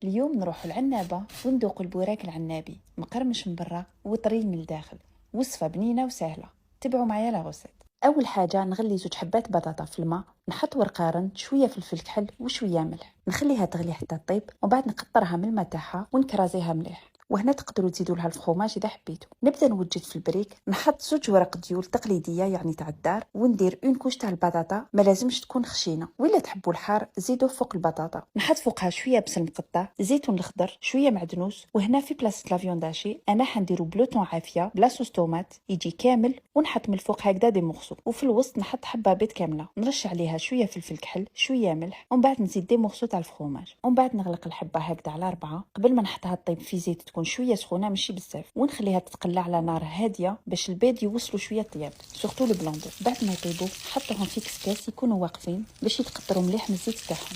اليوم نروح العنابة وندوق البوراك العنابي مقرمش من برا وطري من الداخل. وصفة بنينة وسهلة، تبعوا معايا لا غوصات. أول حاجة نغلي 2 حبات بطاطا في الماء، نحط ورقارن شوية فلفل كحل وشوية ملح، نخليها تغلي حتى تطيب ومن بعد نقطرها من الماء تاعها ونكرازيها مليح. وهنا تقدروا تزيدوا لها الفخوماج اذا حبيتوا. نبدا نوجد في البريك، نحط 2 ورق ديول تقليديه يعني تاع الدار، وندير اون كوش تاع البطاطا، ما لازمش تكون خشينه، ولا تحبوا الحار زيدوا فوق البطاطا. نحط فوقها شويه بصل مقطع، زيتون الخضر، شويه معدنوس. وهنا في بلاصه لافيون داشي انا حنديروا بلوتون عافيه بلا صوص طوماط يجي كامل، ونحط من الفوق هكذا دي مغصو، وفي الوسط نحط حبه بيض كامله، نرش عليها شويه فلفل كحل شويه ملح، ومن بعد نزيد دي مغصو تاع الفخوماج، ومن بعد نغلق الحبه هكذا على 4 قبل ما نحطها تطيب في زيت تكون شويه سخونه ماشي بزاف، ونخليها تتقلى على نار هاديه باش البيض يوصلوا شويه طياب، سورتو البلوندو. بعد ما يطيبوا حطوهم في كسكاس يكونوا واقفين باش يتقطروا مليح من الزيت تاعهم.